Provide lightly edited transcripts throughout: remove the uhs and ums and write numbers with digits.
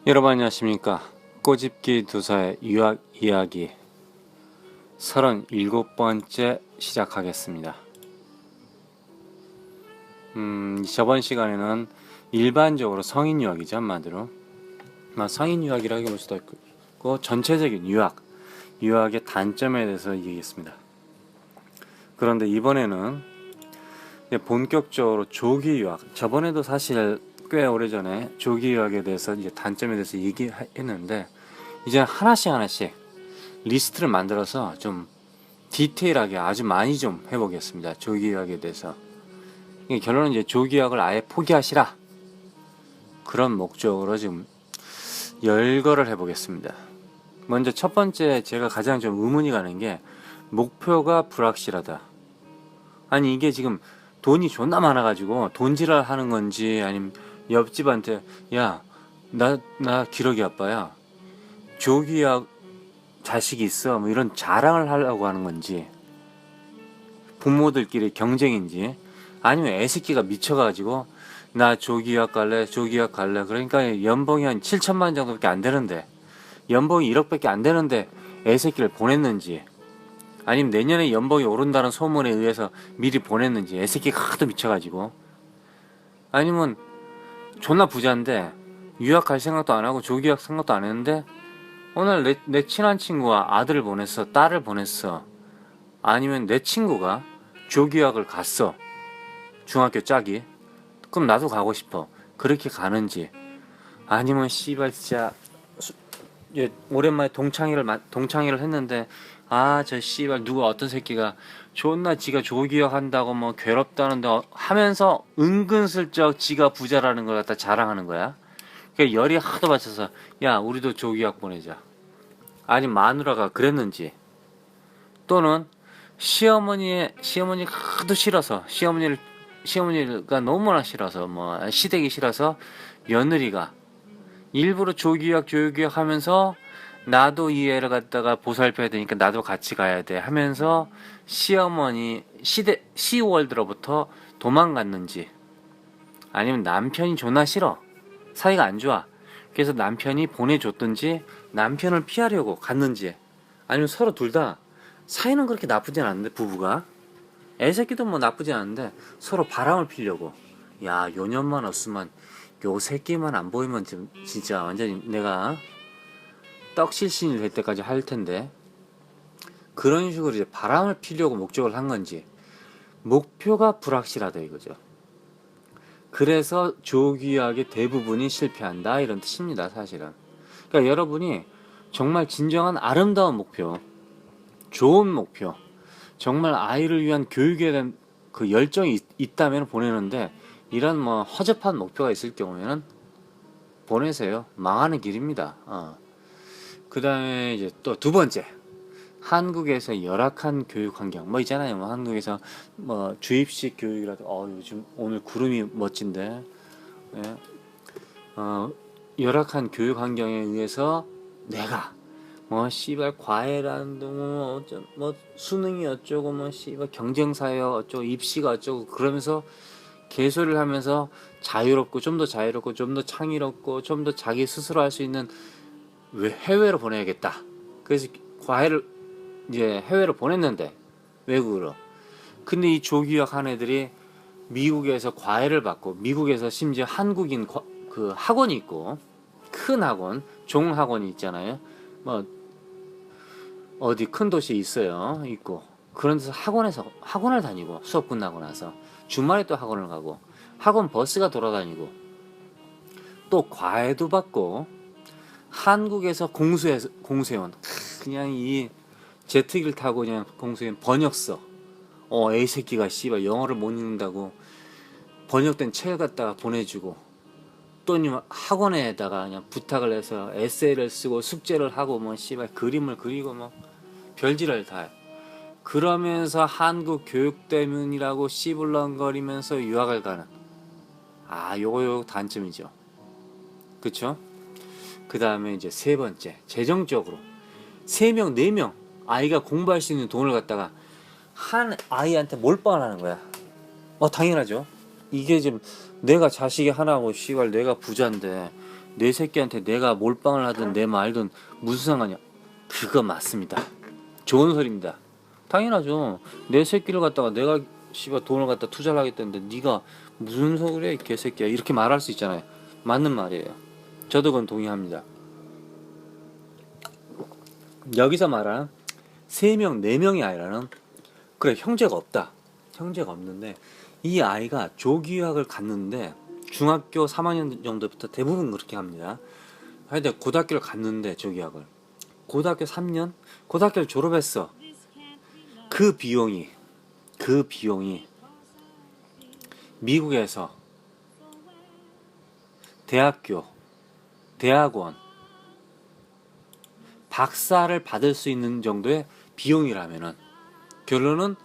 여러분 안녕하십니까. 꼬집기 두사의 유학 이야기 37번째 시작하겠습니다. 저번 시간에는 일반적으로 성인 유학이죠. 한마디로 성인 유학이라고 볼 수도 있고 전체적인 유학의 단점에 대해서 얘기했습니다. 그런데 이번에는 본격적으로 조기 유학, 저번에도 사실 꽤 오래전에 조기 유학에 대해서 이제 단점에 대해서 얘기했는데, 이제 하나씩 리스트를 만들어서 좀 디테일하게 아주 많이 좀 해보겠습니다. 조기 유학에 대해서. 결론은 이제 조기 유학을 아예 포기하시라, 그런 목적으로 지금 열거를 해보겠습니다. 먼저 첫 번째, 제가 가장 좀 의문이 가는 게 목표가 불확실하다. 아니 이게 지금 돈이 존나 많아가지고 돈지랄 하는 건지, 아니면 옆집한테 야 나 기러기 아빠야, 조기야 자식이 있어, 뭐 이런 자랑을 하려고 하는 건지, 부모들끼리 경쟁인지, 아니면 애새끼가 미쳐가지고 나 조기학 갈래 그러니까 연봉이 한 7천만 정도밖에 안 되는데, 연봉이 1억밖에 안 되는데 애새끼를 보냈는지, 아니면 내년에 연봉이 오른다는 소문에 의해서 미리 보냈는지, 애새끼가 하도 미쳐가지고, 아니면 존나 부자인데 유학 갈 생각도 안 하고 조기 유학 생각도 안 했는데 오늘 내 친한 친구가 아들을 보냈어, 딸을 보냈어, 아니면 내 친구가 조기 유학을 갔어, 중학교 짝이, 그럼 나도 가고 싶어, 그렇게 가는지, 아니면 씨발 진짜 오랜만에 동창회를 했는데, 저 씨발 누가 어떤 새끼가 존나 지가 조기역 한다고 뭐 괴롭다는데 하면서 은근슬쩍 지가 부자라는 걸 갖다 자랑하는 거야. 그러니까 열이 하도 받쳐서 야 우리도 조기역 보내자. 아니 마누라가 그랬는지, 또는 시어머니가 하도 싫어서, 시어머니가 너무나 싫어서, 뭐 시댁이 싫어서 며느리가 일부러 조기역 하면서 나도 이 애를 갖다가 보살펴야 되니까 나도 같이 가야 돼 하면서 시어머니 시월드로부터 도망갔는지, 아니면 남편이 존나 싫어, 사이가 안 좋아, 그래서 남편이 보내줬든지 남편을 피하려고 갔는지, 아니면 서로 둘 다 사이는 그렇게 나쁘진 않은데, 부부가 애새끼도 뭐 나쁘진 않은데 서로 바람을 피려고, 야 요 년만 없으면 요 새끼만 안 보이면 진짜 완전히 내가 떡실신이 될 때까지 할 텐데, 그런 식으로 이제 바람을 피려고 목적을 한 건지, 목표가 불확실하다 이거죠. 그래서 조기유학의 대부분이 실패한다, 이런 뜻입니다, 사실은. 그러니까 여러분이 정말 진정한 아름다운 목표, 좋은 목표, 정말 아이를 위한 교육에 대한 그 열정이 있다면 보내는데, 이런 뭐 허접한 목표가 있을 경우에는 보내세요. 망하는 길입니다. 그 다음에 이제 또 두 번째, 한국에서 열악한 교육 환경 뭐 있잖아요. 뭐 한국에서 뭐 주입식 교육이라도, 요즘 오늘 구름이 멋진데, 예. 열악한 교육 환경에 의해서 내가 뭐 씨발 과외라는 뭐 수능이 어쩌고, 뭐 씨발 경쟁사회 어쩌고, 입시가 어쩌고, 그러면서 개소리를 하면서 자유롭고, 좀 더 자유롭고, 좀 더 창의롭고, 좀 더 자기 스스로 할 수 있는 해외로 보내야겠다. 그래서 과외를 이제 해외로 보냈는데, 외국으로. 근데 이 조기유학 한 애들이 미국에서 과외를 받고, 미국에서 심지어 한국인 그 학원이 있고, 큰 학원, 종학원이 있잖아요. 뭐 어디 큰 도시에 있고, 그런 데서 학원을 다니고, 수업 끝나고 나서 주말에 또 학원을 가고, 학원 버스가 돌아다니고, 또 과외도 받고, 한국에서 공수해온, 그냥 이 제트기를 타고 그냥 공수해온 번역서, 애 새끼가 씨발 영어를 못 읽는다고 번역된 책을 갖다가 보내주고, 또 학원에다가 그냥 부탁을 해서 에세이를 쓰고 숙제를 하고, 뭐 씨발 그림을 그리고, 뭐 별지를 다 해. 그러면서 한국 교육 때문이라고 씨불렁거리면서 유학을 가는, 요거 단점이죠. 그쵸? 그 다음에 이제 세 번째, 재정적으로 3명 4명 아이가 공부할 수 있는 돈을 갖다가 한 아이한테 몰빵하는 거야. 당연하죠. 이게 지금 내가 자식이 하나고 씨발 내가 부자인데 내 새끼한테 내가 몰빵을 하든 내 말든 무슨 상관이야. 그거 맞습니다. 좋은 소리입니다. 당연하죠. 내 새끼를 갖다가 내가 씨발 돈을 갖다 투자를 하겠다는데 네가 무슨 소리야 이 개새끼야 이렇게 말할 수 있잖아요. 맞는 말이에요. 저도 그건 동의합니다. 여기서 말하는 3명, 4명의 아이라는 그래 형제가 없다. 형제가 없는데 이 아이가 조기유학을 갔는데 중학교 3학년 정도부터 대부분 그렇게 합니다. 하여튼 고등학교를 갔는데 조기유학을 고등학교 3년? 고등학교를 졸업했어. 그 비용이 미국에서 대학교, 대학원, 박사를 받을 수 있는 정도의 비용이라면은 결론은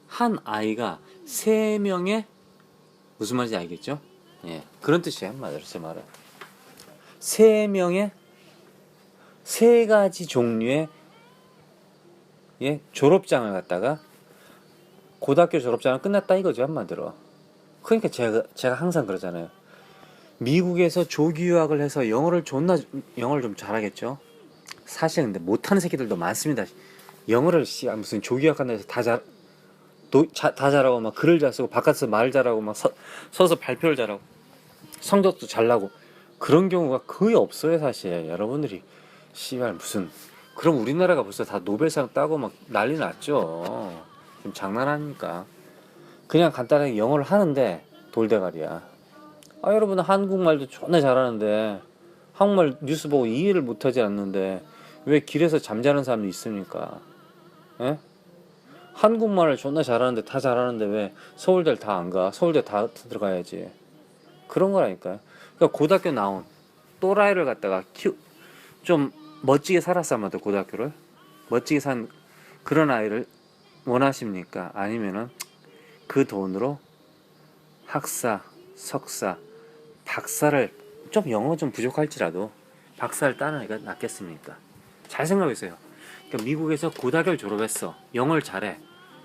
한 아이가 3명의 무슨 말인지 알겠죠? 예, 그런 뜻이에요. 맞아요. 제 말은 3명의 3가지 종류의 예, 졸업장을 갖다가 고등학교 졸업장은 끝났다 이거죠 한마디로. 그러니까 제가 항상 그러잖아요. 미국에서 조기 유학을 해서 영어를 좀 잘하겠죠. 사실 근데 못하는 새끼들도 많습니다. 영어를 무슨 조기 유학 한다 해서 다 잘하고 막 글을 잘 쓰고 바깥에서 말 잘하고 막 서서 발표를 잘하고 성적도 잘 나고 그런 경우가 거의 없어요 사실. 여러분들이 씨발 무슨 그럼 우리나라가 벌써 다 노벨상 따고 막 난리 났죠. 좀 장난하니까. 그냥 간단하게 영어를 하는데 돌대가리야. 아 여러분 한국말도 존나 잘하는데 한국말 뉴스 보고 이해를 못하지 않는데 왜 길에서 잠자는 사람도 있습니까? 예? 한국말을 존나 잘하는데 다 잘하는데 왜 서울대를 다 안 가? 서울대 다 들어가야지. 그런 거라니까요. 그러니까 고등학교 나온 또라이를 갖다가 좀 멋지게 살았어 아마도 고등학교를 멋지게 산 그런 아이를 원하십니까? 아니면은 그 돈으로 학사, 석사, 박사를 좀 영어 좀 부족할지라도 박사를 따는 애가 낫겠습니까? 잘 생각해보세요. 그러니까 미국에서 고등학교를 졸업했어. 영어를 잘해.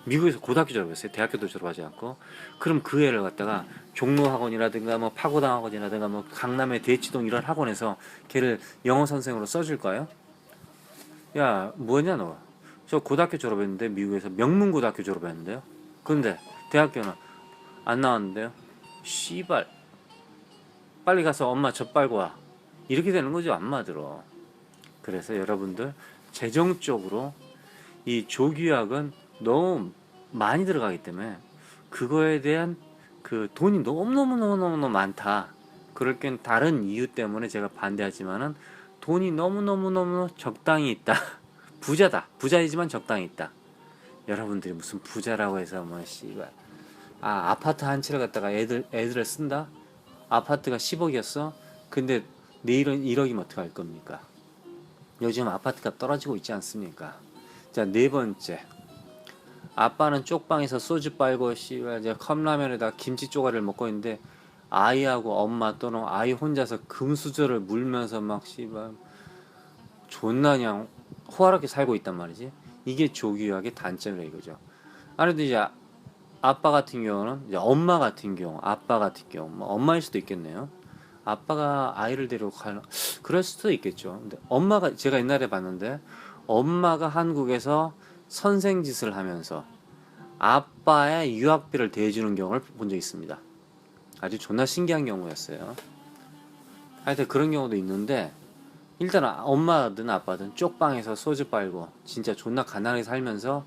미국에서 고등학교 졸업했어요. 대학교도 졸업하지 않고. 그럼 그 애를 갖다가 종로학원이라든가 뭐 파고당학원이라든가 뭐 강남의 대치동 이런 학원에서 걔를 영어 선생으로 써줄까요? 야 뭐냐 너. 저 고등학교 졸업했는데 미국에서 명문고등학교 졸업했는데요. 근데 대학교는 안 나왔는데요. 씨발 빨리 가서 엄마 젖 빨고 와. 이렇게 되는 거죠 안마들어. 그래서 여러분들 재정적으로 이 조기유학은 너무 많이 들어가기 때문에 그거에 대한 그 돈이 너무너무 많다. 그럴 땐 다른 이유 때문에 제가 반대하지만은 돈이 너무너무 적당히 있다. 부자이지만 적당히 있다. 여러분들이 무슨 부자라고 해서 뭐 씨발 아파트 한 채를 갖다가 애들을 쓴다? 아파트가 10억이었어? 근데 내일은 1억이면 어떡할 겁니까? 요즘 아파트가 떨어지고 있지 않습니까? 자, 4번째. 아빠는 쪽방에서 소주 빨고 씨발 이제 컵라면에다 김치 쪼가리를 먹고 있는데 아이하고 엄마 또는 아이 혼자서 금수저를 물면서 막 씨발 존나 그냥 호화롭게 살고 있단 말이지. 이게 조기유학의 단점이라 이거죠. 아무래도 이제 아빠 같은 경우는 이제 엄마 같은 경우, 아빠 같은 경우, 뭐 엄마일 수도 있겠네요. 아빠가 아이를 데리고 그럴 수도 있겠죠. 근데 엄마가 제가 옛날에 봤는데 엄마가 한국에서 선생짓을 하면서 아빠의 유학비를 대주는 경우를 본 적이 있습니다. 아주 존나 신기한 경우였어요. 하여튼 그런 경우도 있는데 일단 엄마든 아빠든 쪽방에서 소주 빨고 진짜 존나 가난하게 살면서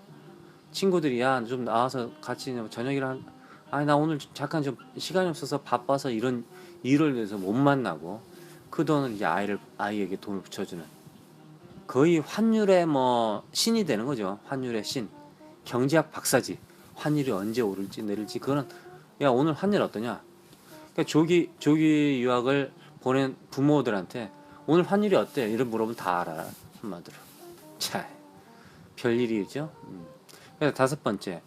친구들이 야 좀 나와서 같이 저녁이라 아니 나 오늘 잠깐 좀 시간이 없어서 바빠서 이런 일을 위해서 못 만나고 그 돈을 이제 아이에게 돈을 붙여주는 거의 환율의 뭐 신이 되는 거죠. 환율의 신. 경제학 박사지. 환율이 언제 오를지 내릴지 그거는 야 오늘 환율 어떠냐? 그러니까 조기 유학을 보낸 부모들한테 오늘 환율이 어때? 이런 물어보면 다 알아. 한마디로. 자, 별일이죠. 그래서 5번째.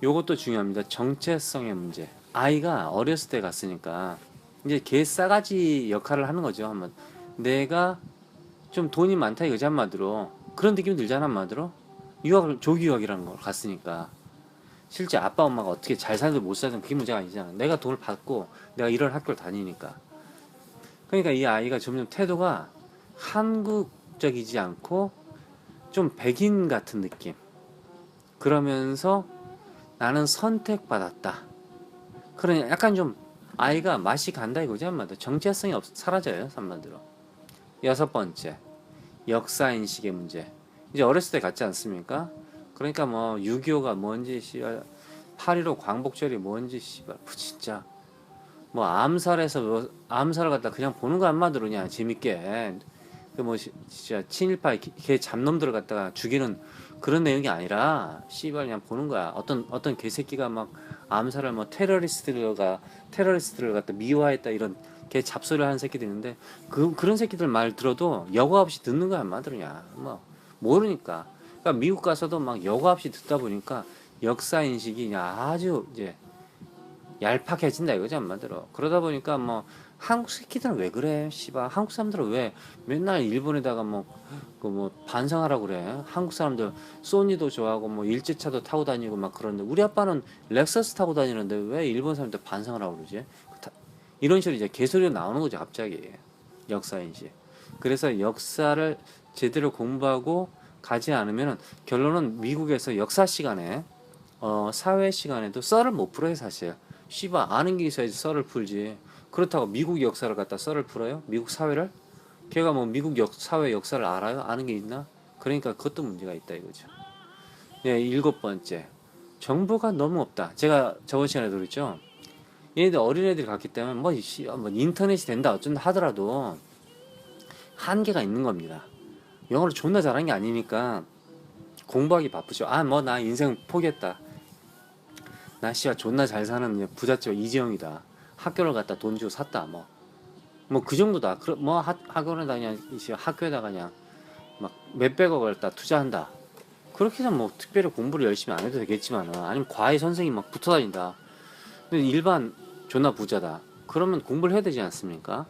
요것도 중요합니다. 정체성의 문제. 아이가 어렸을 때 갔으니까 이제 개 싸가지 역할을 하는 거죠. 한번 내가 좀 돈이 많다 이거지 한마디로. 그런 느낌이 들잖아 한마디로. 조기 유학이라는 걸 갔으니까 실제 아빠 엄마가 어떻게 잘 살든 못 살든 그게 문제가 아니잖아. 내가 돈을 받고 내가 이런 학교를 다니니까 그러니까 이 아이가 점점 태도가 한국적이지 않고 좀 백인 같은 느낌. 그러면서 나는 선택받았다. 그러니 약간 좀 아이가 맛이 간다 이거지 한마디로. 정체성이 사라져요 한마디로. 여섯 번째, 역사인식의 문제. 이제 어렸을 때 같지 않습니까? 그러니까 뭐 6.25가 뭔지 씨발 8.15 광복절이 뭔지 씨발 진짜 뭐 암살해서 뭐 암살을 갖다 그냥 보는 거 한마디로 그냥 재밌게 그 뭐 진짜 친일파 걔 잡놈들을 갖다가 죽이는 그런 내용이 아니라 씨발 그냥 보는 거야. 어떤 개새끼가 막 암살을 뭐 테러리스트를 갖다 미화했다 이런 걔 잡소리를 하는 새끼들 있는데 그런 새끼들 말 들어도 여과 없이 듣는 거야 한마디로 그냥 뭐 모르니까. 그러니까 미국 가서도 막 여과 없이 듣다 보니까 역사 인식이 그냥 아주 이제 얄팍해진다 이거지 한마디로. 그러다 보니까 뭐 한국 새끼들은 왜 그래 씨발 한국 사람들은 왜 맨날 일본에다가 뭐 그 뭐 반성하라고 그래. 한국 사람들 소니도 좋아하고 뭐 일제차도 타고 다니고 막 그러는데 우리 아빠는 렉서스 타고 다니는데 왜 일본 사람들 반성하라고 그러지. 이런 식으로 이제 개소리가 나오는 거죠 갑자기. 역사인식. 그래서 역사를 제대로 공부하고 가지 않으면 결론은 미국에서 역사 시간에 사회 시간에도 썰을 못 풀어요 사실. 씨발 아는 게 있어야지 썰을 풀지. 그렇다고 미국 역사를 갖다 썰을 풀어요? 미국 사회를? 걔가 뭐 미국 사회 역사를 알아요? 아는 게 있나? 그러니까 그것도 문제가 있다 이거죠. 네, 일곱 번째. 정보가 너무 없다. 제가 저번 시간에도 그랬죠. 얘네들 어린애들이 갔기 때문에 뭐 인터넷이 된다 어쩐다 하더라도 한계가 있는 겁니다. 영어를 존나 잘한 게 아니니까 공부하기 바쁘죠. 아 뭐 나 인생 포기했다. 나 씨야 존나 잘 사는 부잣집 이재영이다. 학교를 갖다 돈 주고 샀다. 뭐 그 정도다. 뭐 학원에다 그냥 학교에다가 그냥 막 몇백억을 갖다 투자한다. 그렇게 해서 뭐 특별히 공부를 열심히 안 해도 되겠지만은 아니면 과외 선생님 막 붙어 다닌다. 근데 일반 존나 부자다. 그러면 공부를 해야 되지 않습니까?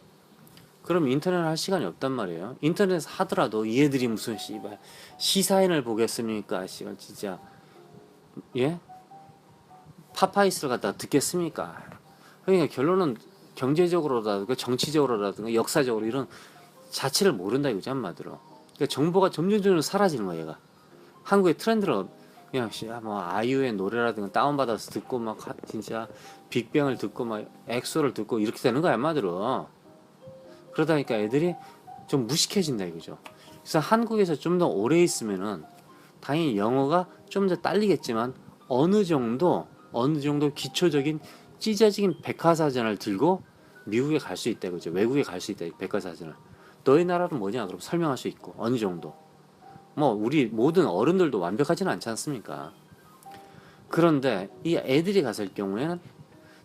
그럼 인터넷을 할 시간이 없단 말이에요. 인터넷 하더라도 이 애들이 무슨 씨발 시사인을 보겠습니까? 씨발 진짜 예? 파파이스를 갖다 듣겠습니까? 그러니까 결론은 경제적으로라든가 정치적으로라든가 역사적으로 이런 자체를 모른다 이거지 한마디로. 그러니까 정보가 점점 사라지는 거야 얘가. 한국의 트렌드를 그냥 뭐 아이유의 노래라든가 다운받아서 듣고 막 진짜 빅뱅을 듣고 막 엑소를 듣고 이렇게 되는 거야 한마디로. 그러다 보니까 애들이 좀 무식해진다 이거죠. 그래서 한국에서 좀 더 오래 있으면은 당연히 영어가 좀 더 딸리겠지만 어느 정도 기초적인 찢어진 백과사전을 들고 미국에 갈 수 있다 그죠. 외국에 갈 수 있다 백과사전을. 너희 나라는 뭐냐 그럼 설명할 수 있고 어느 정도. 뭐 우리 모든 어른들도 완벽하지는 않지 않습니까? 그런데 이 애들이 갔을 경우에는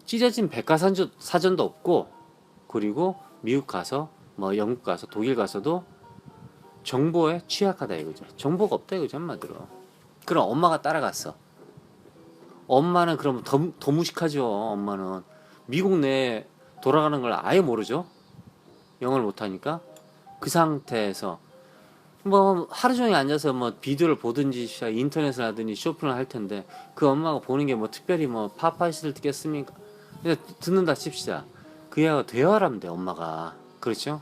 찢어진 백과사전도 없고 그리고 미국 가서 뭐 영국 가서 독일 가서도 정보에 취약하다 이거죠. 정보가 없다 이거죠 한마디로. 그럼 엄마가 따라갔어. 엄마는 그럼 더 무식하죠. 엄마는 미국 내에 돌아가는 걸 아예 모르죠. 영어를 못하니까. 그 상태에서 뭐 하루 종일 앉아서 뭐 비디오를 보든지 인터넷을 하든지 쇼핑을 할 텐데 그 엄마가 보는 게 뭐 특별히 뭐 파파이스를 듣겠습니까? 그냥 듣는다 칩시다. 그 애가 대화를 하면 돼 엄마가. 그렇죠?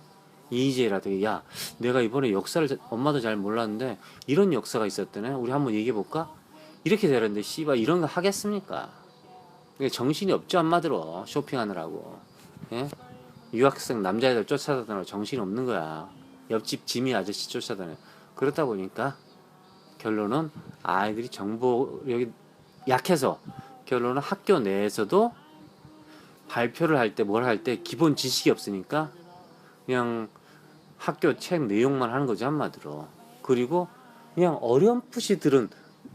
EJ라든가 야 내가 이번에 역사를 엄마도 잘 몰랐는데 이런 역사가 있었다네. 우리 한번 얘기해 볼까? 이렇게 되는데 씨발 이런 거 하겠습니까? 정신이 없죠 한마디로 쇼핑하느라고. 예? 유학생 남자애들 쫓아다니느라 정신이 없는 거야. 옆집 지미 아저씨 쫓아다녀. 그렇다 보니까 결론은 아이들이 정보력이 약해서 결론은 학교 내에서도 발표를 할 때 뭘 할 때 기본 지식이 없으니까 그냥 학교 책 내용만 하는 거죠 한마디로. 그리고 그냥 어렴풋이 들은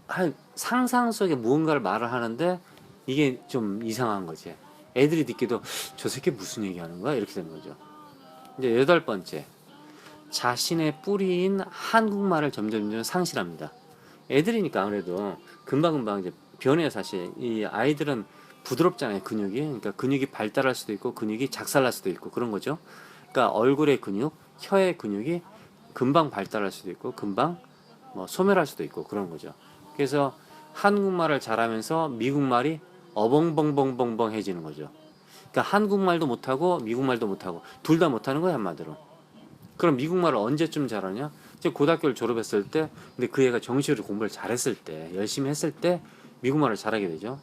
한 상상 속에 무언가를 말을 하는데 이게 좀 이상한 거지. 애들이 듣기도 저 새끼 무슨 얘기하는 거야 이렇게 되는 거죠. 이제 여덟 번째, 자신의 뿌리인 한국말을 점점 상실합니다. 애들이니까 아무래도 금방금방 이제 변해요 사실. 이 아이들은 부드럽잖아요 근육이. 그러니까 근육이 발달할 수도 있고 근육이 작살날 수도 있고 그런 거죠. 그러니까 얼굴의 근육, 혀의 근육이 금방 발달할 수도 있고 금방 뭐 소멸할 수도 있고 그런 거죠. 그래서 한국말을 잘하면서 미국말이 어벙벙벙벙벙해지는 거죠. 그러니까 한국말도 못하고 미국말도 못하고 둘 다 못하는 거야 한마디로. 그럼 미국말을 언제쯤 잘하냐? 이제 고등학교를 졸업했을 때, 근데 그 애가 정시로 공부를 잘했을 때, 열심히 했을 때 미국말을 잘하게 되죠.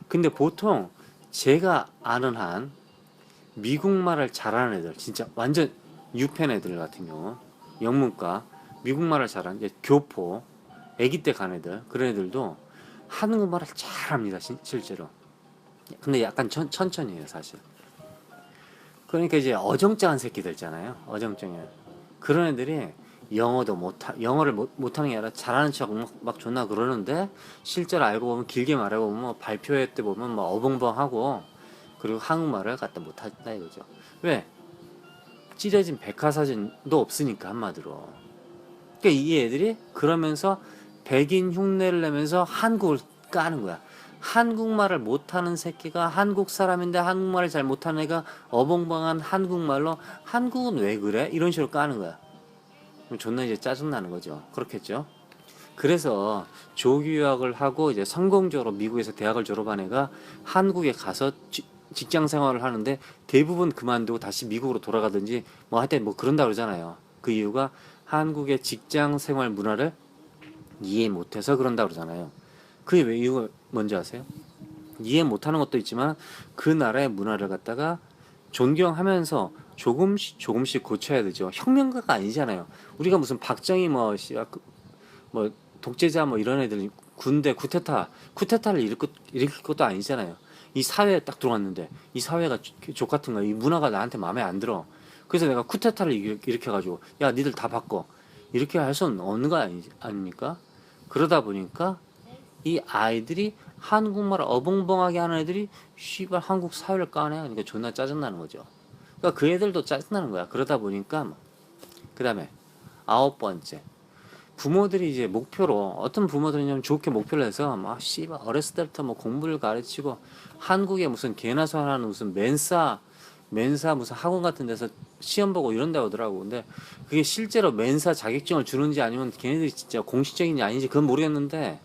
근데 보통 제가 아는 한 미국말을 잘하는 애들, 진짜 완전 유펜 애들 같은 경우, 영문과 미국말을 잘하는 이제 교포, 아기 때 간 애들, 그런 애들도 한국말을 잘합니다, 실제로. 근데 약간 천천히 해요, 사실. 그러니까 이제 어정쩡한 새끼들 있잖아요. 어정쩡해. 그런 애들이 영어를 못하는 게 아니라 잘하는 척 막 존나 그러는데 실제로 알고 보면 길게 말하고 보면 뭐 발표회 때 보면 뭐 어벙벙하고 그리고 한국말을 갖다 못한다 이거죠. 왜? 찢어진 백화사전도 없으니까 한마디로. 그러니까 이 애들이 그러면서 백인 흉내를 내면서 한국을 까는 거야. 한국말을 못하는 새끼가 한국 사람인데 한국말을 잘 못하는 애가 어벙벙한 한국말로 한국은 왜 그래? 이런 식으로 까는 거야. 그럼 존나 이제 짜증나는 거죠. 그렇겠죠. 그래서 조기 유학을 하고 이제 성공적으로 미국에서 대학을 졸업한 애가 한국에 가서 직장 생활을 하는데 대부분 그만두고 다시 미국으로 돌아가든지 뭐 하여튼 뭐 그런다 그러잖아요. 그 이유가 한국의 직장 생활 문화를 이해 못해서 그런다 그러잖아요. 그게 왜 이유가 뭔지 아세요? 이해 못하는 것도 있지만 그 나라의 문화를 갖다가 존경하면서 조금씩 고쳐야 되죠. 혁명가가 아니잖아요. 우리가 무슨 박정희 뭐 독재자 뭐 이런 애들 군대 쿠데타를 일으킬 것도 아니잖아요. 이 사회에 딱 들어왔는데 이 사회가 족 같은 거야. 이 문화가 나한테 마음에 안 들어. 그래서 내가 쿠데타를 일으켜가지고 야 니들 다 바꿔 이렇게 할 수는 없는 거 아닙니까? 그러다 보니까 이 아이들이 한국말 어벙벙하게 하는 애들이 씨발 한국 사회를 까네. 그러니까 존나 짜증나는 거죠. 그러니까 그 애들도 짜증나는 거야. 그러다 보니까 그 다음에 9번째 부모들이 이제 목표로 어떤 부모들은 좋게 목표를 해서 막 씨발 어렸을 때부터 뭐 공부를 가르치고 한국에 무슨 개나 소나는 무슨 멘사 무슨 학원 같은 데서 시험 보고 이런다고 하더라고. 근데 그게 실제로 멘사 자격증을 주는지 아니면 걔네들이 진짜 공식적인지 아닌지 그건 모르겠는데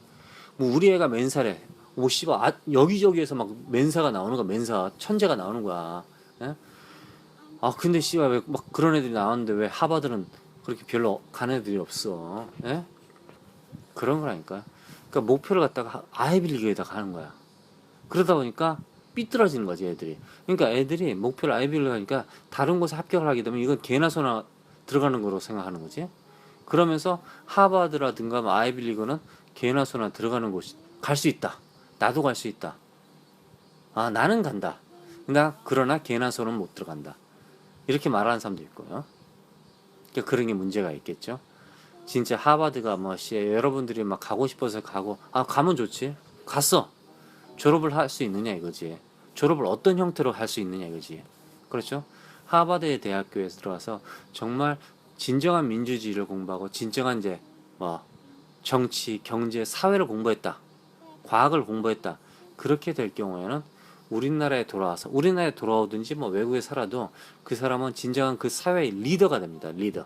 뭐 우리 애가 멘사래. 뭐 씨발 여기저기에서 막 멘사가 나오는 거야. 멘사 천재가 나오는 거야. 예? 아 근데 씨발 왜 막 그런 애들이 나왔는데 왜 하버드는 그렇게 별로 간 애들이 없어. 예? 그런 거라니까. 그러니까 목표를 갖다가 아이비리그에다 가는 거야. 그러다 보니까 삐뚤어지는 거지 애들이. 그러니까 애들이 목표를 아이비리그 하니까 다른 곳에 합격을 하게 되면 이건 개나 소나 들어가는 거로 생각하는 거지. 그러면서 하버드라든가 뭐 아이비리그는 개나 소나 들어가는 곳이 갈 수 있다. 나도 갈 수 있다. 아 나는 간다. 그러나 개나 소는 못 들어간다. 이렇게 말하는 사람도 있고요. 그러니까 그런 게 문제가 있겠죠. 진짜 하버드가 여러분들이 막 가고 싶어서 가고 가면 좋지. 갔어. 졸업을 할 수 있느냐 이거지. 졸업을 어떤 형태로 할 수 있느냐 이거지. 그렇죠? 하버드의 대학교에 들어가서 정말 진정한 민주주의를 공부하고 진정한 이제 정치, 경제, 사회를 공부했다. 과학을 공부했다. 그렇게 될 경우에는 우리나라에 돌아오든지 외국에 살아도 그 사람은 진정한 그 사회의 리더가 됩니다. 리더.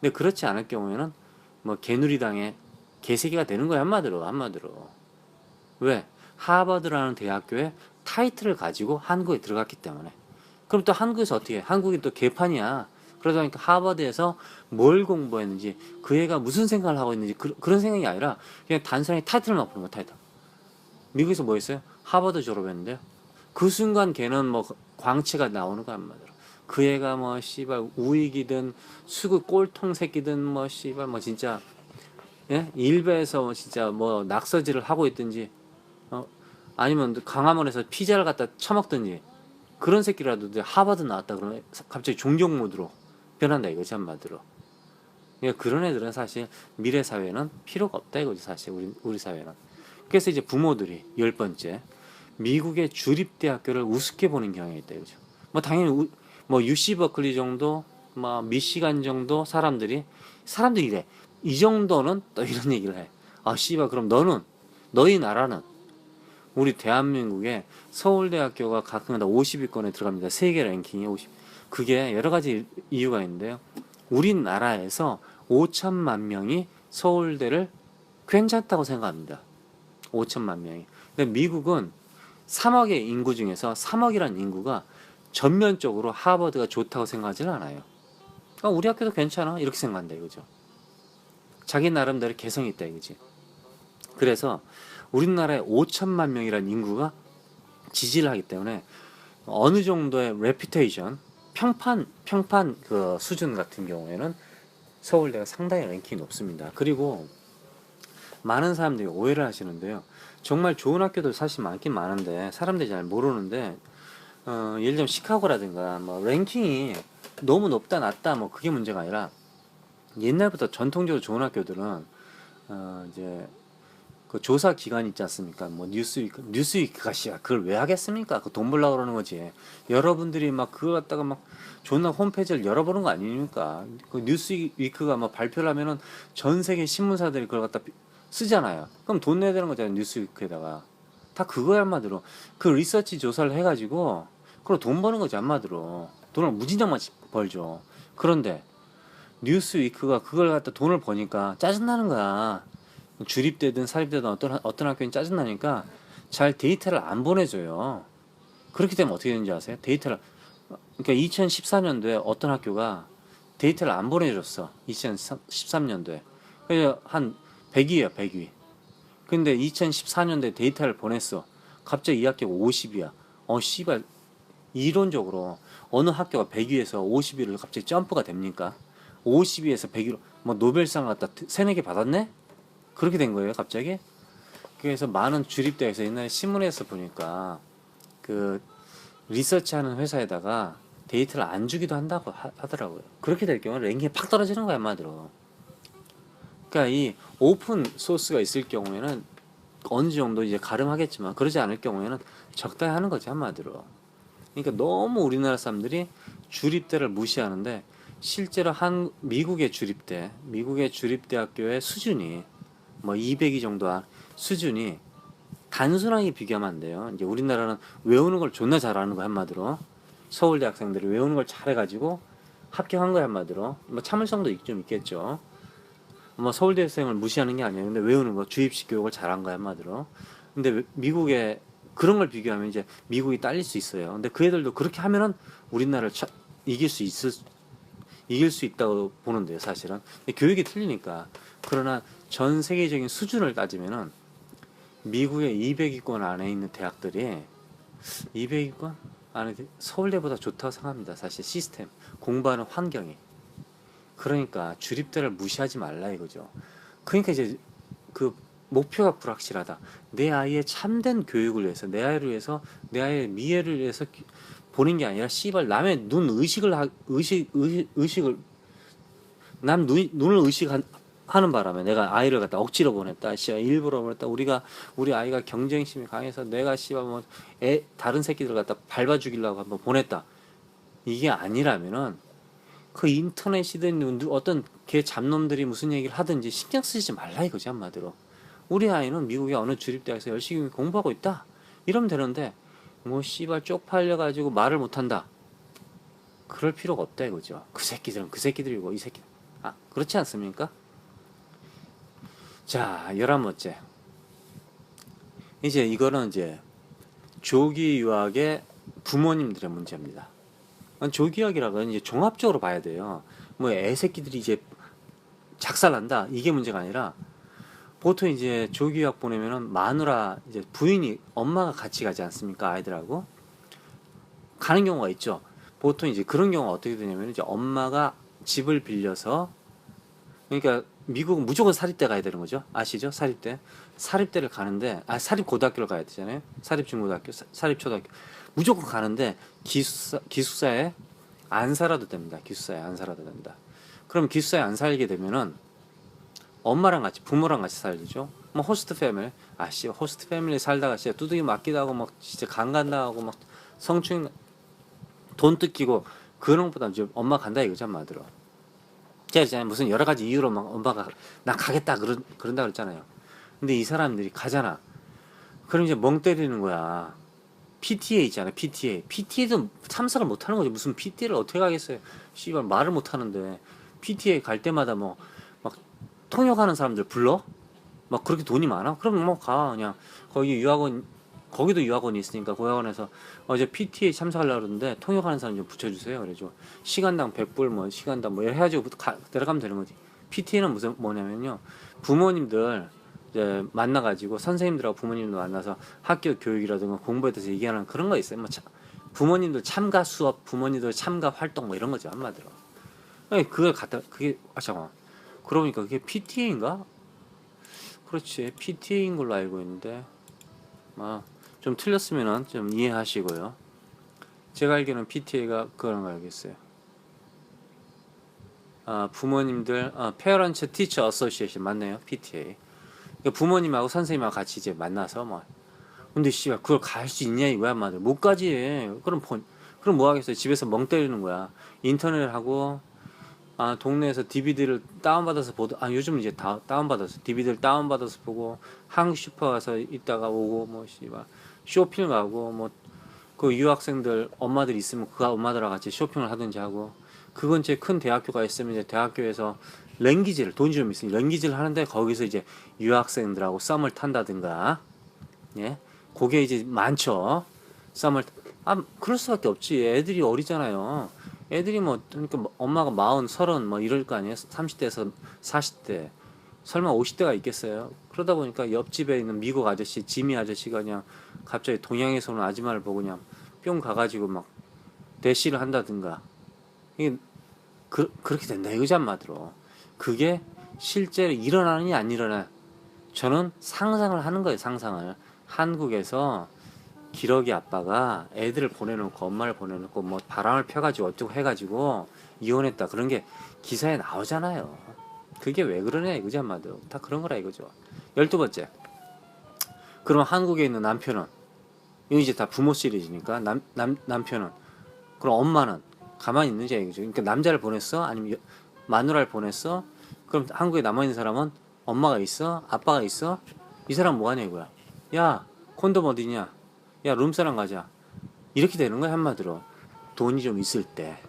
근데 그렇지 않을 경우에는 개누리당의 개새끼가 되는 거야 한마디로. 왜? 하버드라는 대학교에 타이틀을 가지고 한국에 들어갔기 때문에. 그럼 또 한국에서 어떻게 해? 한국이 또 개판이야. 그러다 보니까 하버드에서 뭘 공부했는지 그 애가 무슨 생각을 하고 있는지 그런 생각이 아니라 그냥 단순히 타이틀만 보는 거야. 타이틀. 미국에서 뭐 했어요? 하버드 졸업했는데요. 그 순간 걔는 광채가 나오는 거야 한마디로. 그 애가 씨발 우익이든 수구 꼴통 새끼든 씨발 진짜 예? 일베에서 진짜 낙서질을 하고 있든지 아니면 강화문에서 피자를 갖다 처먹든지 그런 새끼라도 하버드 나왔다 그러면 갑자기 존경 모드로 변한다 이거지 한마디로. 그러니까 그런 애들은 사실 미래 사회는 필요가 없다 이거지 사실 우리 사회는. 그래서 이제 부모들이 10번째 미국의 주립대학교를 우습게 보는 경향이 있다 이거죠. 당연히 UC 버클리 정도 미시간 정도 사람들이 이래. 이 정도는 또 이런 얘기를 해. 씨발 그럼 너희 나라는 우리 대한민국의 서울대학교가 가끔가다 50위권에 들어갑니다. 세계 랭킹이 50. 그게 여러 가지 이유가 있는데요. 우리나라에서 5천만 명이 서울대를 괜찮다고 생각합니다. 5천만 명이. 근데 미국은 3억의 인구 중에서 3억이란 인구가 전면적으로 하버드가 좋다고 생각하지는 않아요. 우리 학교도 괜찮아 이렇게 생각한다 이거죠. 자기 나름대로 개성이 있다 이거지. 그래서 우리나라에 5천만 명이라는 인구가 지지를 하기 때문에 어느 정도의 레퓨테이션, 평판 그 수준 같은 경우에는 서울대가 상당히 랭킹이 높습니다. 그리고 많은 사람들이 오해를 하시는데요. 정말 좋은 학교도 사실 많긴 많은데 사람들이 잘 모르는데 예를 들면 시카고라든가 뭐 랭킹이 너무 높다 낮다 뭐 그게 문제가 아니라 옛날부터 전통적으로 좋은 학교들은 이제 그 조사 기관이 있지 않습니까? 뭐 뉴스위크가 씨야 그걸 왜 하겠습니까? 그 돈 벌려고 그러는 거지. 여러분들이 막 그거 갖다가 막 존나 홈페이지를 열어보는 거 아닙니까? 그 뉴스위크가 막 발표를 하면은 전 세계 신문사들이 그걸 갖다 쓰잖아요. 그럼 돈 내야 되는 거잖아요. 뉴스위크에다가 다 그거야 한마디로 그 리서치 조사를 해가지고 그걸 돈 버는 거지 한마디로 돈을 무진장만 벌죠. 그런데 뉴스위크가 그걸 갖다 돈을 버니까 짜증나는 거야. 주립되든 사립되든 어떤 학교는 짜증나니까 잘 데이터를 안 보내줘요. 그렇게 되면 어떻게 되는지 아세요? 데이터를 그러니까 2014년도에 어떤 학교가 데이터를 안 보내줬어. 2013년도에 그래서 한 100위야 100위. 근데 2014년도에 데이터를 보냈어. 갑자기 이 학교가 50위야. 씨발 이론적으로 어느 학교가 100위에서 50위를 갑자기 점프가 됩니까? 50위에서 100위로 뭐 노벨상을 갖다 3-4개 받았네? 그렇게 된 거예요 갑자기. 그래서 많은 주립대에서 옛날에 신문에서 보니까 그 리서치하는 회사에다가 데이터를 안 주기도 한다고 하더라고요. 그렇게 될 경우는 랭킹이 팍 떨어지는 거야 한마디로. 그러니까 이 오픈 소스가 있을 경우에는 어느 정도 이제 가름하겠지만 그러지 않을 경우에는 적당히 하는 거지 한마디로. 그러니까 너무 우리나라 사람들이 주립대를 무시하는데 실제로 미국의 주립대학교의 수준이 뭐 200위 정도 수준이 단순하게 비교하면 안 돼요. 이제 우리나라는 외우는 걸 존나 잘하는 거 한마디로. 서울대 학생들이 외우는 걸 잘해가지고 합격한 거 한마디로. 뭐 참을성도 좀 있겠죠. 뭐 서울대생을 무시하는 게 아니에요. 근데 외우는 거 주입식 교육을 잘한 거야 한마디로. 근데 미국에 그런 걸 비교하면 이제 미국이 딸릴 수 있어요. 근데 그 애들도 그렇게 하면은 우리나라를 이길 수 있다고 보는데요, 사실은. 교육이 틀리니까. 그러나 전 세계적인 수준을 따지면은 미국의 200위권 안에 있는 대학들이 200위권 안에 서울대보다 좋다고 생각합니다. 사실 시스템, 공부하는 환경이. 그러니까 주립대를 무시하지 말라 이거죠. 그러니까 이제 그 목표가 불확실하다. 내 아이의 참된 교육을 위해서, 내 아이를 위해서, 내 아이의 미래를 위해서 보는 게 아니라 씨발 남의 눈 의식을 남 눈을 의식하는 바람에 내가 아이를 갖다 억지로 보냈다. 씨발 일부러 보냈다. 우리 아이가 경쟁심이 강해서 내가 씨발 뭐 다른 새끼들 갖다 밟아 죽이려고 한번 보냈다. 이게 아니라면은 그 인터넷이든 어떤 개 잡놈들이 무슨 얘기를 하든지 신경 쓰지 말라 이거지 한마디로. 우리 아이는 미국의 어느 주립대학에서 열심히 공부하고 있다. 이러면 되는데 뭐 씨발 쪽팔려가지고 말을 못한다. 그럴 필요가 없다 이거죠. 그 새끼들은 그 새끼들이고 이 새끼. 그렇지 않습니까? 자, 11번째. 이제 이거는 이제 조기 유학의 부모님들의 문제입니다. 조기 유학이라고는 이제 종합적으로 봐야 돼요. 뭐 애새끼들이 이제 작살난다 이게 문제가 아니라 보통 이제 조기 유학 보내면은 마누라 이제 부인이 엄마가 같이 가지 않습니까? 아이들하고 가는 경우가 있죠. 보통 이제 그런 경우가 어떻게 되냐면 이제 엄마가 집을 빌려서 그러니까 미국은 무조건 사립대 가야 되는 거죠. 아시죠? 사립대를 가는데 사립고등학교를 가야 되잖아요. 사립중고등학교, 사립초등학교 무조건 가는데 기숙사에 안 살아도 됩니다. 기숙사에 안 살아도 된다. 그럼 기숙사에 안 살게 되면은 엄마랑 같이 부모랑 같이 살죠. 뭐 호스트 패밀리 호스트 패밀리 살다가 진짜 두들기 맞기도 하고 막 진짜 강간당하고 막 성추행 돈 뜯기고 그런 것보다 이제 엄마 간다 이거죠 한마디로. 제가 있잖아요 무슨 여러 가지 이유로 막 엄마가 나 가겠다 그런다 그랬잖아요. 근데 이 사람들이 가잖아. 그럼 이제 멍 때리는 거야. PTA 있잖아요. PTA도 참석을 못 하는 거지. 무슨 PTA를 어떻게 가겠어요. 씨발 말을 못 하는데 PTA 갈 때마다 뭐 막 통역하는 사람들 불러? 막 그렇게 돈이 많아? 그럼 뭐 가 그냥 거기 유학원 거기도 유학원이 있으니까 그 유학원에서 어제 PTA 참석하려고 그러는데 통역하는 사람 좀 붙여주세요. 그래가지고 시간당 100불 뭐 시간당 뭐 해가지고 내려가면 되는 거지. PTA는 무슨 뭐냐면요, 부모님들 이제 만나가지고 선생님들하고 부모님들 만나서 학교 교육이라든가 공부에 대해서 얘기하는 그런 거 있어요. 뭐 부모님들 참가 수업, 부모님들 참가 활동 뭐 이런 거죠, 한마디로. 아니, 그걸 갖다 그게 잠깐만. 그러니까 그게 PTA인가? 그렇지, PTA인 걸로 알고 있는데 좀 틀렸으면은 좀 이해하시고요. 제가 알기로는 PTA가 그런 거 알겠어요. 부모님들 Parents Teacher Association 맞네요, PTA. 그러니까 부모님하고 선생님하고 같이 이제 만나서 뭐. 근데 씨발 그걸 갈 수 있냐 이거야, 말을 못 가지. 그럼 뭐 하겠어요? 집에서 멍 때리는 거야. 인터넷하고 동네에서 DVD를 다운받아서 요즘 이제 다 다운받아서 DVD를 다운받아서 보고, 한국 슈퍼 가서 있다가 오고, 뭐 씨발 쇼핑 가고, 뭐 그 유학생들 엄마들 있으면 그 엄마들하고 같이 쇼핑을 하든지 하고, 그 근처에 큰 대학교가 있으면 이제 대학교에서 랭귀지를, 돈이 좀 있으니 랭귀지를 하는데 거기서 이제 유학생들하고 썸을 탄다든가. 예, 그게 이제 많죠. 썸을 그럴 수밖에 없지. 애들이 어리잖아요. 애들이 뭐 그러니까 엄마가 40, 30 뭐 이럴 거 아니에요. 30대에서 40대, 설마 50대가 있겠어요. 그러다 보니까 옆집에 있는 미국 아저씨, 지미 아저씨가 그냥 갑자기 동양에서 오는 아줌마를 보고 그냥 뿅 가가지고 막 대시를 한다든가. 이게 그렇게 된다 이거지, 한마디로. 그게 실제로 일어나느냐 안 일어나, 저는 상상을 하는 거예요, 상상을. 한국에서 기러기 아빠가 애들을 보내놓고, 엄마를 보내놓고 뭐 바람을 펴가지고 어쩌고 해가지고 이혼했다, 그런 게 기사에 나오잖아요. 그게 왜 그러냐 이거지, 한마디로. 다 그런 거라 이거죠. 12번째, 그럼 한국에 있는 남편은, 이거 이제 다 부모 시리즈니까, 남편은, 그럼 엄마는 가만히 있는지 이거죠. 그러니까 남자를 보냈어? 아니면 마누라를 보냈어? 그럼 한국에 남아있는 사람은 엄마가 있어? 아빠가 있어? 이 사람 뭐하냐 이거야. 야, 콘돔 어디냐? 야, 룸사랑 가자. 이렇게 되는 거야, 한마디로. 돈이 좀 있을 때.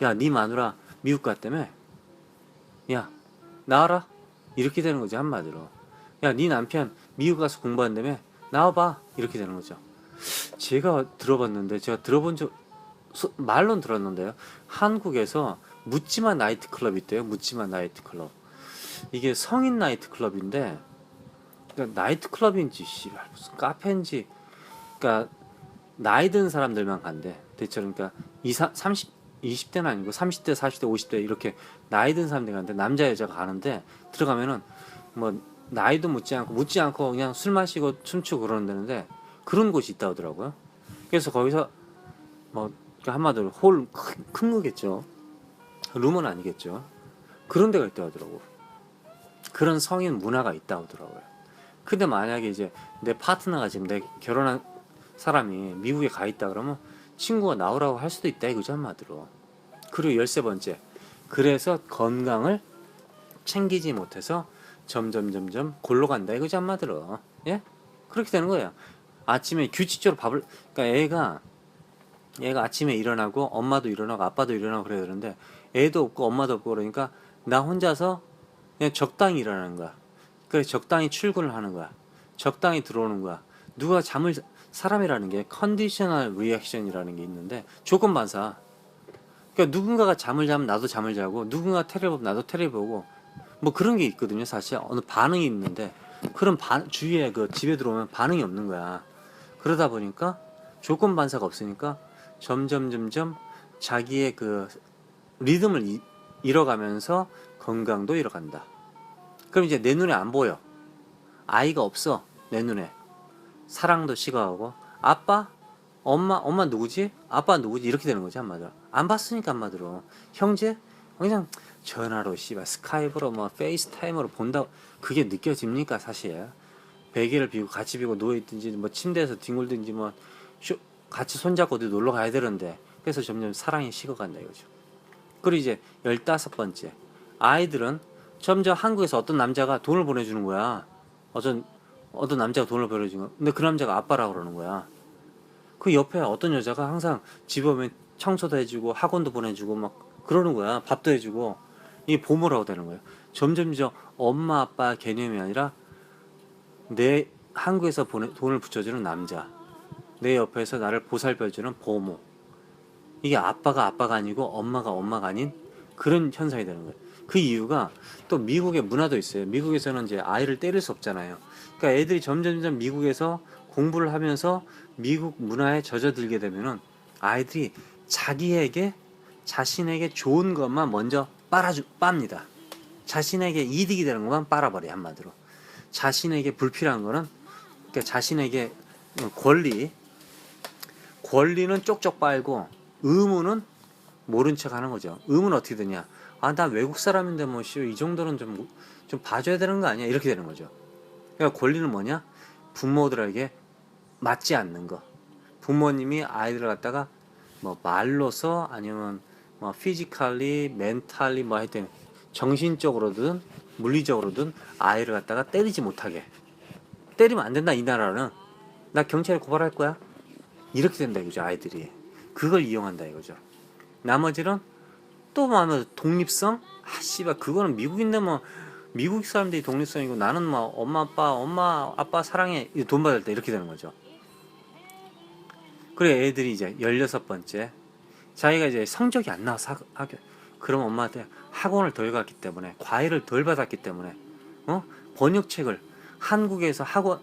야, 네 마누라 미국 갔다며? 야, 나와라. 이렇게 되는 거지, 한마디로. 야, 네 남편 미국 가서 공부한다며? 나와봐. 이렇게 되는 거죠. 제가 들어본 적, 말론 들었는데요, 한국에서 묻지마 나이트클럽이 있대요. 묻지마 나이트클럽. 이게 성인 나이트클럽인데, 그러니까 나이트클럽인지 씨발 무슨 카페인지, 그러니까 나이 든 사람들만 간대. 대체 그러니까 20대는 아니고 30대, 40대, 50대 이렇게 나이 든 사람들이 가는데, 남자 여자가 가는데, 들어가면은 뭐 나이도 묻지 않고 그냥 술 마시고 춤추고 그러는데, 그런 곳이 있다 하더라고요. 그래서 거기서 뭐 한마디로 홀 큰 거겠죠. 룸은 아니겠죠. 그런 데가 있다 하더라고. 그런 성인 문화가 있다 하더라고요. 근데 만약에 이제 내 파트너가, 지금 내 결혼한 사람이 미국에 가 있다 그러면 친구가 나오라고 할 수도 있다 이거죠, 한마디로. 그리고 13번째, 그래서 건강을 챙기지 못해서 점점 골로 간다 이거죠, 한마디로. 예? 그렇게 되는 거예요. 아침에 규칙적으로 그러니까 얘가 아침에 일어나고, 엄마도 일어나고 아빠도 일어나고 그래야 되는데, 애도 없고 엄마도 없고 그러니까 나 혼자서 그냥 적당히 일어나는 거야. 그래, 적당히 출근을 하는 거야. 적당히 들어오는 거야. 사람이라는 게 컨디셔널 리액션이라는 게 있는데, 조건 반사. 그러니까 누군가가 잠을 자면 나도 잠을 자고, 누군가가 테레비 보면 나도 테레비 보고, 뭐 그런 게 있거든요. 사실 어느 반응이 있는데, 그런 주위에 그 집에 들어오면 반응이 없는 거야. 그러다 보니까 조건 반사가 없으니까 점점 자기의 그 리듬을 잃어가면서 건강도 잃어간다. 그럼 이제 내 눈에 안 보여. 아이가 없어, 내 눈에. 사랑도 식어가고, 아빠? 엄마 누구지? 아빠 누구지? 이렇게 되는 거지, 한마디로. 안 봤으니까, 한마디로. 형제? 그냥 전화로 씨발 스카이프로 뭐 페이스타임으로 본다. 그게 느껴집니까, 사실? 베개를 비고 같이 비고 누워있든지 뭐 침대에서 뒹굴든지 뭐 같이 손잡고 어디 놀러 가야 되는데, 그래서 점점 사랑이 식어간다 이거죠. 그리고 이제 15번째, 아이들은 점점 한국에서 어떤 남자가 돈을 보내주는 거야. 어떤 남자가 돈을 보내주는 거야. 근데 그 남자가 아빠라고 그러는 거야. 그 옆에 어떤 여자가 항상 집에 오면 청소도 해주고 학원도 보내주고 막 그러는 거야. 밥도 해주고. 이게 보모라고 되는 거예요. 점점 엄마 아빠 개념이 아니라 내 한국에서 돈을 붙여주는 남자, 내 옆에서 나를 보살펴주는 보모. 이게 아빠가 아니고 엄마가 아닌 그런 현상이 되는 거예요. 그 이유가 또 미국의 문화도 있어요. 미국에서는 이제 아이를 때릴 수 없잖아요. 그러니까 애들이 점점 미국에서 공부를 하면서 미국 문화에 젖어들게 되면은 아이들이 자신에게 좋은 것만 먼저 빱니다. 자신에게 이득이 되는 것만 빨아버려, 한마디로. 자신에게 불필요한 거는, 그러니까 자신에게 권리는 쪽쪽 빨고 의무는 모른 척 하는 거죠. 의무는 어떻게 되냐? 아, 나 외국 사람인데 뭐, 이 정도는 좀 봐줘야 되는 거 아니야? 이렇게 되는 거죠. 그러니까 권리는 뭐냐? 부모들에게 맞지 않는 거. 부모님이 아이들을 갖다가 뭐 말로서 아니면 뭐 피지컬리, 멘탈리 뭐 하여튼 정신적으로든 물리적으로든 아이를 갖다가 때리지 못하게. 때리면 안 된다, 이 나라는. 나 경찰에 고발할 거야. 이렇게 된다 이거죠, 아이들이. 그걸 이용한다 이거죠. 나머지는 또 뭐 독립성? 아 씨발 그거는 미국인데 뭐 미국 사람들이 독립성이고 나는 뭐 엄마 아빠 사랑해 돈 받을 때 이렇게 되는 거죠. 그래 애들이 이제 16번째 자기가 이제 성적이 안 나와서 그럼 엄마한테 학원을 덜 갔기 때문에 과외를 덜 받았기 때문에 번역책을 한국에서 학원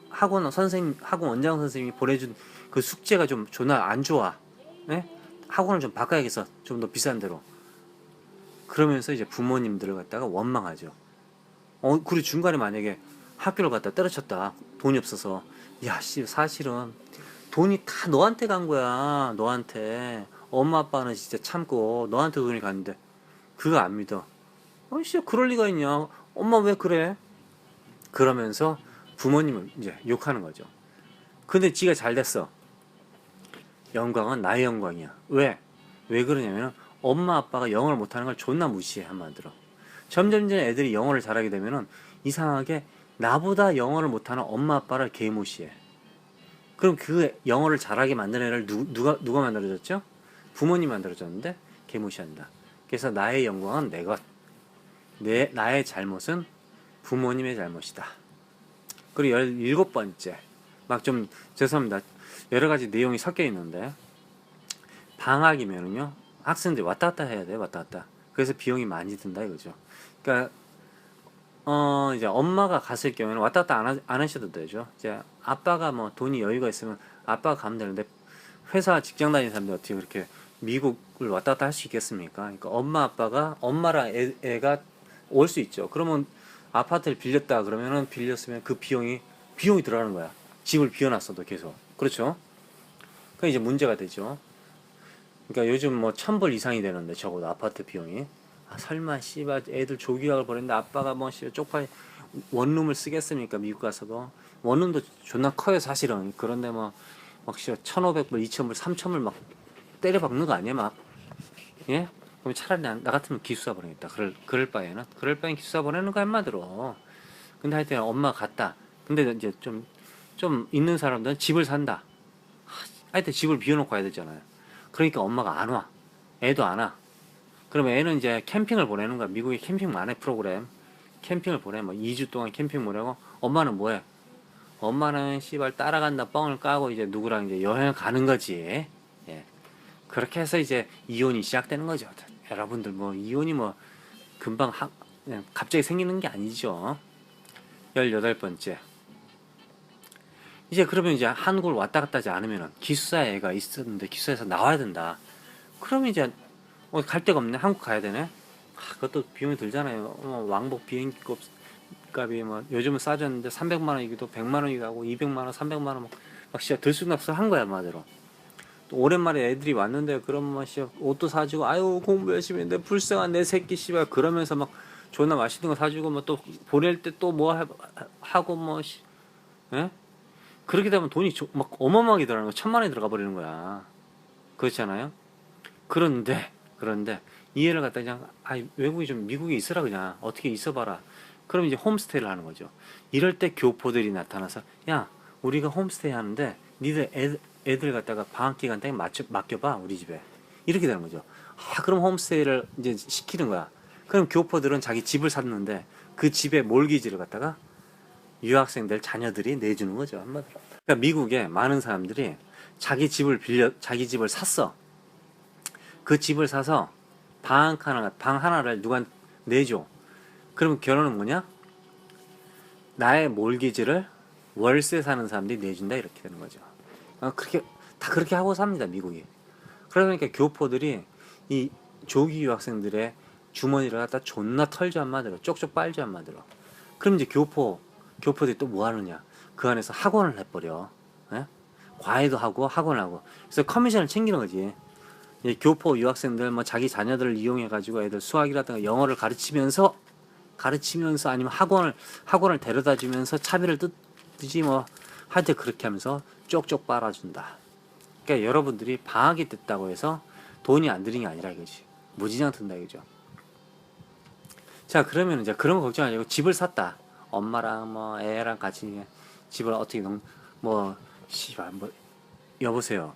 원장 선생님이 보내준 그 숙제가 좀 존나 안 좋아. 네? 학원을 좀 바꿔야겠어. 좀 더 비싼 데로. 그러면서 이제 부모님들을 갖다가 원망하죠. 그리고 중간에 만약에 학교를 갖다 때려쳤다. 돈이 없어서. 야, 씨, 사실은 돈이 다 너한테 간 거야. 너한테. 엄마 아빠는 진짜 참고 너한테 돈이 갔는데 그거 안 믿어. 씨, 그럴 리가 있냐. 엄마 왜 그래? 그러면서 부모님을 이제 욕하는 거죠. 근데 지가 잘 됐어. 영광은 나의 영광이야. 왜 그러냐면 엄마 아빠가 영어를 못하는 걸 존나 무시해, 한마디로. 점점 애들이 영어를 잘하게 되면은 이상하게 나보다 영어를 못하는 엄마 아빠를 개무시해. 그럼 그 영어를 잘하게 만드는 애를 누가 만들어줬죠? 부모님 만들어줬는데 개무시한다. 그래서 나의 영광은 내 것, 나의 잘못은 부모님의 잘못이다. 그리고 17번째 막 좀 죄송합니다. 여러 가지 내용이 섞여 있는데 방학이면은요 학생들이 왔다 갔다 해야 돼. 왔다 갔다. 그래서 비용이 많이 든다 이거죠. 그러니까 이제 엄마가 갔을 경우에는 왔다 갔다 안 하셔도 되죠. 이제 아빠가 뭐 돈이 여유가 있으면 아빠가 가면 되는데 회사 직장 다니는 사람들 어떻게 그렇게 미국을 왔다 갔다 할 수 있겠습니까? 그러니까 엄마랑 애가 올 수 있죠. 그러면 아파트를 빌렸다 그러면은 빌렸으면 그 비용이 들어가는 거야. 집을 비워놨어도 계속. 그렇죠? 그러니까 이제 문제가 되죠. 그러니까 요즘 뭐 1,000불 이상이 되는데 적어도 아파트 비용이. 아, 설마 씨발 애들 조기학을 보냈는데 아빠가 뭐 씨발 쪽팔 원룸을 쓰겠습니까? 미국 가서도 원룸도 존나 커요 사실은. 그런데 뭐 막 씨발 1,500불, 2,000불, 3,000불 막 때려박는 거 아니야 막. 예? 그럼 차라리 나 같으면 기숙사 보내겠다. 그럴 바에는 기숙사 보내는 거 한마디로. 근데 하여튼 엄마 갔다. 근데 이제 좀 있는 사람들은 집을 산다. 하여튼 집을 비워놓고 가야 되잖아요. 그러니까 엄마가 안 와. 애도 안 와. 그러면 애는 이제 캠핑을 보내는 거야. 미국에 캠핑 많아 프로그램. 캠핑을 보내. 뭐 2주 동안 캠핑 보내고 엄마는 뭐해? 엄마는 씨발 따라간다 뻥을 까고 이제 누구랑 이제 여행을 가는 거지. 예. 그렇게 해서 이제 이혼이 시작되는 거죠. 여러분들 뭐 이혼이 뭐 금방 그냥 갑자기 생기는 게 아니죠. 18번째. 이제 그러면 이제 한국을 왔다 갔다 하지 않으면은 기숙사에 애가 있었는데 기숙사에서 나와야 된다. 그러면 이제 갈 데가 없네. 한국 가야 되네. 그것도 비용이 들잖아요. 왕복 비행기 값이 뭐 요즘은 싸졌는데 300만 원이기도 100만 원이기도 하고 200만 원, 300만 원 막 진짜 들쑥날쑥한 거야, 말대로. 또 오랜만에 애들이 왔는데 그러면 막 씨발 옷도 사주고 아유 공부 열심히 했는데 불쌍한 내 새끼 씨발 그러면서 막 존나 맛있는 거 사주고 뭐 또 보낼 때 또 뭐 하고 뭐 예? 그렇게 되면 돈이 막 어마어마하게 들어가는 거 1,000만 원이 들어가 버리는 거야. 그렇잖아요. 그런데 이해를 갖다 그냥 외국이 좀 미국에 있으라 그냥 어떻게 있어봐라. 그럼 이제 홈스테이를 하는 거죠. 이럴 때 교포들이 나타나서 야 우리가 홈스테이 하는데 니들 애들 갖다가 방학 기간 때 맡겨봐 우리 집에 이렇게 되는 거죠. 그럼 홈스테이를 이제 시키는 거야. 그럼 교포들은 자기 집을 샀는데 그 집에 몰기지를 갖다가 유학생들 자녀들이 내주는 거죠, 한마디로. 그러니까 미국에 많은 사람들이 자기 집을 샀어. 그 집을 사서 방 하나를 누구한테 내줘. 그럼 결론은 뭐냐? 나의 몰기지를 월세 사는 사람들이 내준다, 이렇게 되는 거죠. 그렇게 다 그렇게 하고 삽니다, 미국이. 그러니까 교포들이 이 조기 유학생들의 주머니를 갖다 존나 털죠, 한마디로. 쪽쪽 빨죠, 한마디로. 그럼 이제 교포들이 또 뭐 하느냐? 그 안에서 학원을 해버려. 예? 과외도 하고 학원을 하고. 그래서 커미션을 챙기는 거지. 이 교포 유학생들 뭐 자기 자녀들을 이용해 가지고 애들 수학이라든가 영어를 가르치면서 아니면 학원을 데려다 주면서 차비를 뜨지 뭐 하여튼 그렇게 하면서 쪽쪽 빨아준다. 그러니까 여러분들이 방학이 됐다고 해서 돈이 안 드는 게 아니라 이거지. 무진장 든다 이거죠. 자, 그러면 이제 그런 거 걱정 안 하고 집을 샀다. 엄마랑 뭐 애랑 같이 집을 어떻게 뭐 씨발 뭐 여보세요.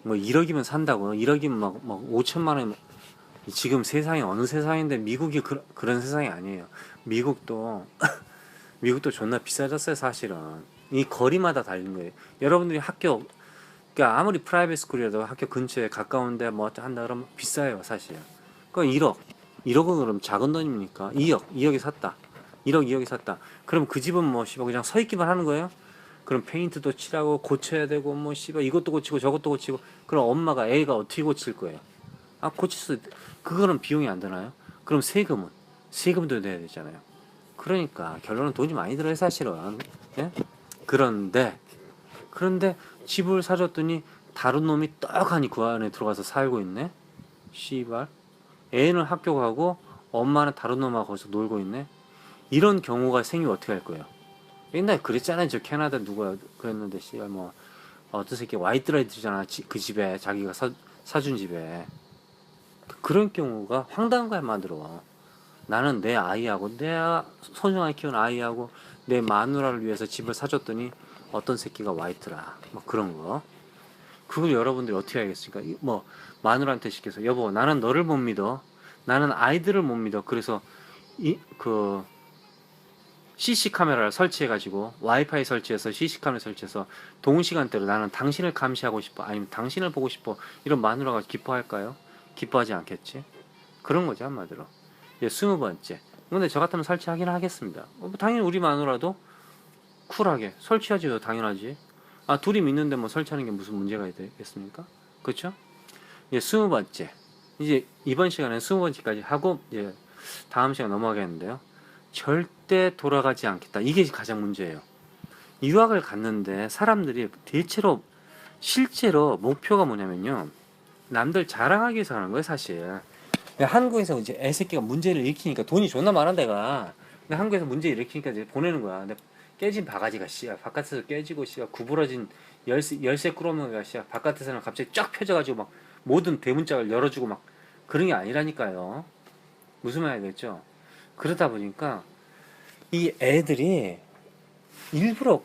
뭐 1억이면 산다고. 1억이면 막 5천만 원. 지금 세상이 어느 세상인데 미국이 그런 세상이 아니에요. 미국도 미국도 존나 비싸졌어요, 사실은. 이 거리마다 달린 거예요. 여러분들이 그러니까 아무리 프라이빗 스쿨이라도 학교 근처에 가까운데 뭐 한다 그러면 비싸요, 사실. 그 1억은 그럼 작은 돈입니까? 2억이 샀다. 2억이 샀다. 그럼 그 집은 뭐 씨발 그냥 서 있기만 하는 거예요? 그럼 페인트도 칠하고 고쳐야 되고 뭐 씨발 이것도 고치고 저것도 고치고. 그럼 애가 어떻게 고칠 거예요? 고칠 수 그거는 비용이 안 드나요? 그럼 세금도 내야 되잖아요. 그러니까 결론은 돈이 많이 들어요, 사실은. 예? 그런데 집을 사줬더니 다른 놈이 떡하니 그 안에 들어가서 살고 있네. 씨발. 애는 학교 가고 엄마는 다른 놈하고 거기서 놀고 있네. 이런 경우가 생기면 어떻게 할 거예요? 옛날에 그랬잖아요. 저 캐나다 누가 그랬는데 씨발 뭐 어떤 새끼 와이트라이트잖아. 그 집에 자기가 사준 집에. 그런 경우가 황당한 거야, 만들어. 나는 내 아이하고 내 소중하게 키운 아이하고 내 마누라를 위해서 집을 사줬더니 어떤 새끼가 와이트라. 뭐 그런 거. 그걸 여러분들이 어떻게 하겠습니까? 뭐 마누라한테 시켜서 여보 나는 너를 못 믿어. 나는 아이들을 못 믿어. 그래서 그 CC 카메라를 설치해가지고 와이파이 설치해서 CC 카메라 설치해서 동시간대로 나는 당신을 감시하고 싶어. 아니면 당신을 보고 싶어. 이런 마누라가 기뻐할까요? 기뻐하지 않겠지. 그런 거죠, 한마디로. 20번째. 근데 저 같으면 설치하긴 하겠습니다. 당연히 우리 마누라도 쿨하게 설치하지도 당연하지. 둘이 믿는데 뭐 설치하는 게 무슨 문제가 되겠습니까? 그렇죠? 20번째. 이제 이번 시간에 20번째까지 하고 이제 다음 시간 넘어가겠는데요. 절대 돌아가지 않겠다. 이게 가장 문제예요. 유학을 갔는데 사람들이 실제로 목표가 뭐냐면요. 남들 자랑하기 위해서 하는 거예요, 사실. 한국에서 이제 애새끼가 문제를 일으키니까 돈이 존나 많은 데가. 근데 한국에서 문제 일으키니까 이제 보내는 거야. 근데 깨진 바가지가 바깥에서 깨지고 구부러진 열쇠 꾸러미가 바깥에서는 갑자기 쫙 펴져가지고 막 모든 대문짝을 열어주고 막 그런 게 아니라니까요. 무슨 말이겠죠? 그러다 보니까 이 애들이 일부러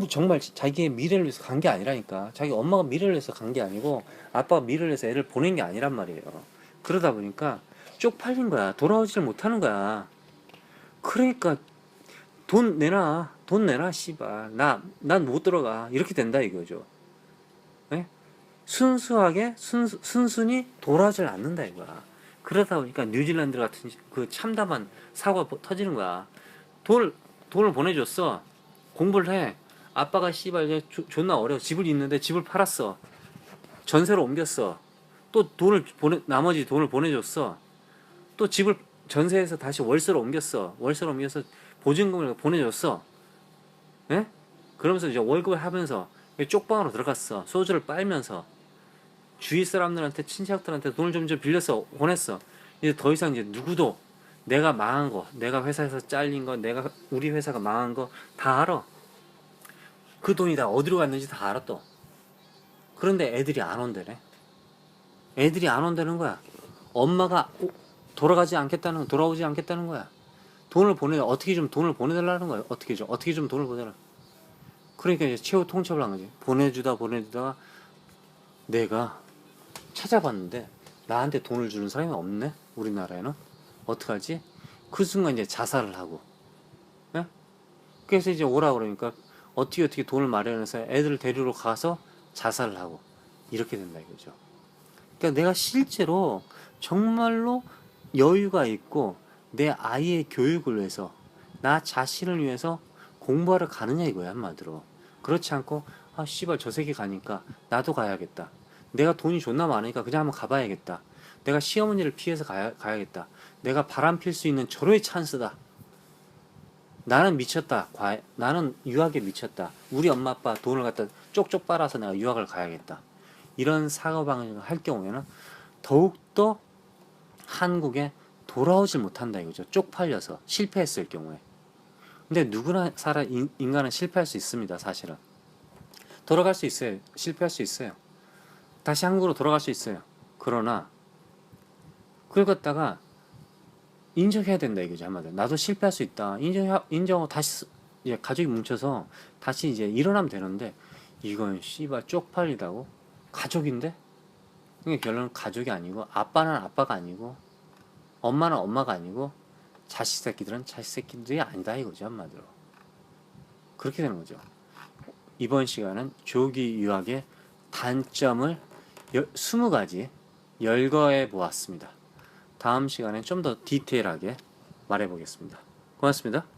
정말 자기의 미래를 위해서 간 게 아니라니까. 자기 엄마가 미래를 위해서 간 게 아니고 아빠가 미래를 위해서 애를 보낸 게 아니란 말이에요. 그러다 보니까 쪽팔린 거야. 돌아오지를 못하는 거야. 그러니까 돈 내놔 씨발. 난 못 들어가. 이렇게 된다 이거죠. 네? 순순히 돌아오질 않는다 이거야. 그러다 보니까 뉴질랜드 같은 그 참담한 사고가 터지는 거야. 돈을 보내줬어. 공부를 해. 아빠가 씨발 이제 존나 어려워. 집을 있는데 집을 팔았어. 전세로 옮겼어. 또 나머지 돈을 보내줬어. 또 집을 전세에서 다시 월세로 옮겼어. 월세로 옮겨서 보증금을 보내줬어. 예? 그러면서 이제 월급을 하면서 쪽방으로 들어갔어. 소주를 빨면서 주위 사람들한테 친척들한테 돈을 좀 빌려서 보냈어. 이제 더 이상 이제 누구도 내가 망한 거, 내가 회사에서 잘린 거, 우리 회사가 망한 거 다 알아. 그 돈이 다 어디로 갔는지 다 알아 또. 그런데 애들이 안 온대네. 애들이 안 온다는 거야. 엄마가 돌아오지 않겠다는 거야. 어떻게 좀 돈을 보내달라는 거야. 어떻게 좀 돈을 보내라. 그러니까 이제 최후 통첩을 한 거지. 보내주다가 내가 찾아봤는데 나한테 돈을 주는 사람이 없네. 우리나라에는. 어떡하지? 그 순간 이제 자살을 하고. 예? 그래서 이제 오라 그러니까 어떻게 돈을 마련해서 애들을 데리러 가서 자살을 하고 이렇게 된다 이거죠. 그러니까 내가 실제로 정말로 여유가 있고 내 아이의 교육을 위해서 나 자신을 위해서 공부하러 가느냐 이거야 한마디로. 그렇지 않고 아 씨발 저 새끼 가니까 나도 가야겠다. 내가 돈이 존나 많으니까 그냥 한번 가봐야겠다. 내가 시어머니를 피해서 가야겠다. 내가 바람 필 수 있는 절호의 찬스다. 나는 미쳤다. 나는 유학에 미쳤다. 우리 엄마 아빠 돈을 갖다 쪽쪽 빨아서 내가 유학을 가야겠다. 이런 사고방식을 할 경우에는 더욱더 한국에 돌아오질 못한다 이거죠. 쪽팔려서 실패했을 경우에. 근데 누구나 인간은 실패할 수 있습니다. 사실은. 돌아갈 수 있어요. 실패할 수 있어요. 다시 한국으로 돌아갈 수 있어요. 그러나 그걸 갖다가 인정해야 된다 이거죠. 한마디로. 나도 실패할 수 있다. 인정하고 다시 이제 가족이 뭉쳐서 다시 이제 일어나면 되는데 이건 씨발 쪽팔리다고? 가족인데? 그러니까 결론은 가족이 아니고 아빠는 아빠가 아니고 엄마는 엄마가 아니고 자식 새끼들은 자식 새끼들이 아니다 이거죠. 한마디로. 그렇게 되는 거죠. 이번 시간은 조기 유학의 단점을 20가지 열거해 보았습니다. 다음 시간에 좀 더 디테일하게 말해 보겠습니다. 고맙습니다.